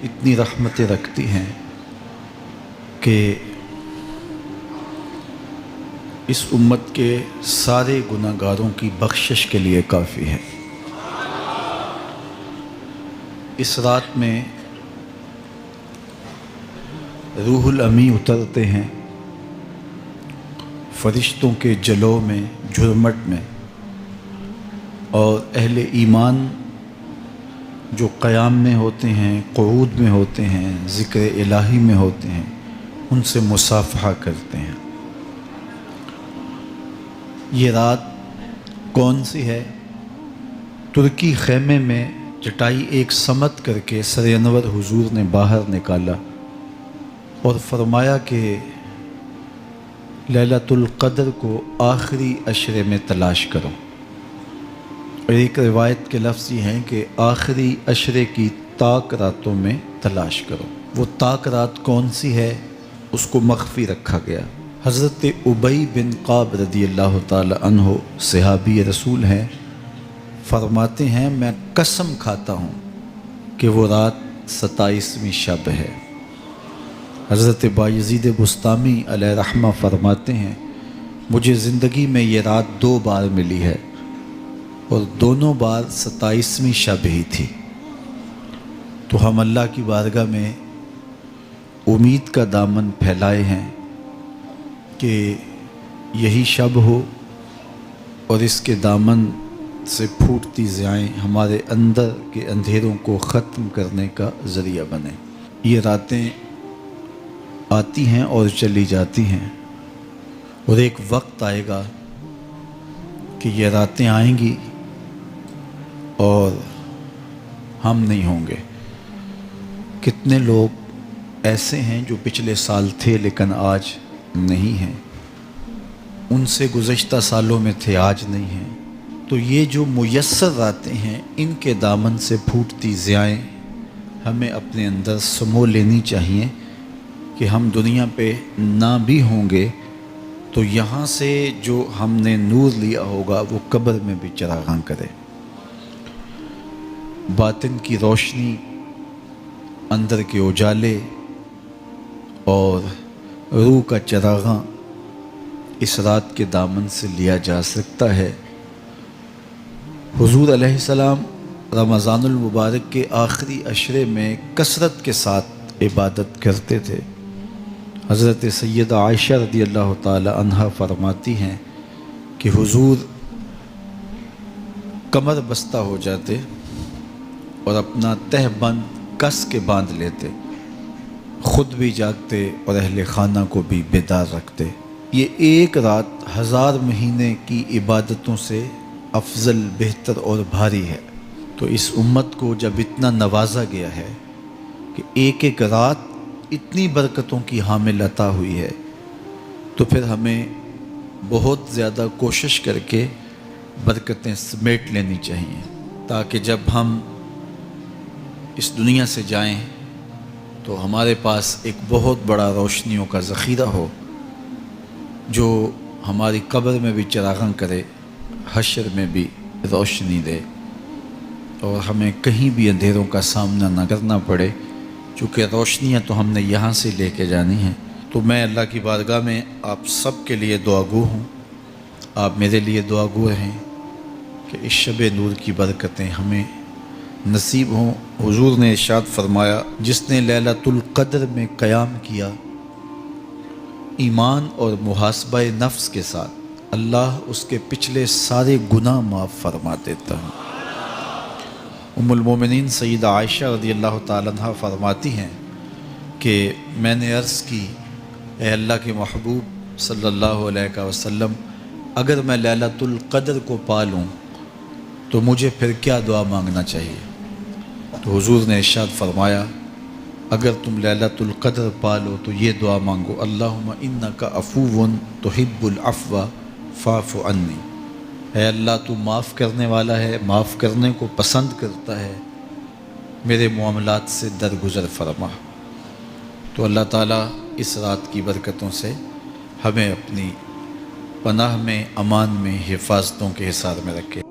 اتنی رحمتیں رکھتی ہیں کہ اس امت کے سارے گناہ گاروں کی بخشش کے لیے کافی ہے۔ اس رات میں روح الامی اترتے ہیں فرشتوں کے جلو میں، جھرمٹ میں، اور اہل ایمان جو قیام میں ہوتے ہیں، قعود میں ہوتے ہیں، ذکر الہی میں ہوتے ہیں، ان سے مصافحہ کرتے ہیں۔ یہ رات کون سی ہے؟ ترکی خیمے میں چٹائی ایک سمت کر کے سر انور حضور نے باہر نکالا اور فرمایا کہ لیلۃ القدر کو آخری عشرے میں تلاش کرو۔ اور ایک روایت کے لفظ یہ ہیں کہ آخری عشرے کی تاک راتوں میں تلاش کرو۔ وہ تاک رات کون سی ہے؟ اس کو مخفی رکھا گیا۔ حضرت ابی بن کعب رضی اللہ تعالی عنہ صحابی رسول ہیں، فرماتے ہیں میں قسم کھاتا ہوں کہ وہ رات 27ویں شب ہے۔ حضرت بایزید بسطامی علیہ رحمہ فرماتے ہیں مجھے زندگی میں یہ رات 2 بار ملی ہے اور دونوں بار 27ویں شب ہی تھی۔ تو ہم اللہ کی بارگاہ میں امید کا دامن پھیلائے ہیں کہ یہی شب ہو اور اس کے دامن سے پھوٹتی ضیائیں ہمارے اندر کے اندھیروں کو ختم کرنے کا ذریعہ بنے۔ یہ راتیں آتی ہیں اور چلی جاتی ہیں، اور ایک وقت آئے گا کہ یہ راتیں آئیں گی اور ہم نہیں ہوں گے۔ کتنے لوگ ایسے ہیں جو پچھلے سال تھے لیکن آج نہیں ہیں، ان سے گزشتہ سالوں میں تھے آج نہیں ہیں۔ تو یہ جو میسر راتیں ہیں ان کے دامن سے پھوٹتی ضیائیں ہمیں اپنے اندر سمو لینی چاہیے کہ ہم دنیا پہ نہ بھی ہوں گے تو یہاں سے جو ہم نے نور لیا ہوگا وہ قبر میں بھی چراغاں کرے۔ باطن کی روشنی، اندر کے اجالے اور روح کا چراغاں اس رات کے دامن سے لیا جا سکتا ہے۔ حضور علیہ السلام رمضان المبارک کے آخری عشرے میں کثرت کے ساتھ عبادت کرتے تھے۔ حضرت سیدہ عائشہ رضی اللہ تعالی عنہا فرماتی ہیں کہ حضور کمر بستہ ہو جاتے اور اپنا تہ بند کس کے باندھ لیتے، خود بھی جاگتے اور اہل خانہ کو بھی بیدار رکھتے۔ یہ ایک رات 1000 مہینے کی عبادتوں سے افضل، بہتر اور بھاری ہے۔ تو اس امت کو جب اتنا نوازا گیا ہے کہ ایک ایک رات اتنی برکتوں کی حامل عطا ہوئی ہے، تو پھر ہمیں بہت زیادہ کوشش کر کے برکتیں سمیٹ لینی چاہیے، تاکہ جب ہم اس دنیا سے جائیں تو ہمارے پاس ایک بہت بڑا روشنیوں کا ذخیرہ ہو جو ہماری قبر میں بھی چراغاں کرے، حشر میں بھی روشنی دے، اور ہمیں کہیں بھی اندھیروں کا سامنا نہ کرنا پڑے، چونکہ روشنیاں تو ہم نے یہاں سے لے کے جانی ہیں۔ تو میں اللہ کی بارگاہ میں آپ سب کے لیے دعا گو ہوں، آپ میرے لیے دعا گو رہیں کہ اس شب نور کی برکتیں ہمیں نصیب ہوں۔ حضور نے ارشاد فرمایا جس نے لیلۃ القدر میں قیام کیا ایمان اور محاسبہ نفس کے ساتھ، اللہ اس کے پچھلے سارے گناہ معاف فرما دیتا ہے۔ ام المومنین سیدہ عائشہ رضی اللہ تعالی عنہ فرماتی ہیں کہ میں نے عرض کی اے اللہ کے محبوب صلی اللہ علیہ وسلم، اگر میں لیلۃ القدر کو پا لوں تو مجھے پھر کیا دعا مانگنا چاہیے؟ تو حضور نے ارشاد فرمایا اگر تم لیلۃ القدر پا لو تو یہ دعا مانگو، اللہم انک عفو تحب العفو فاعف عنی، اے اللہ تو معاف کرنے والا ہے، معاف کرنے کو پسند کرتا ہے، میرے معاملات سے درگزر فرما۔ تو اللہ تعالیٰ اس رات کی برکتوں سے ہمیں اپنی پناہ میں، امان میں، حفاظتوں کے حصار میں رکھے۔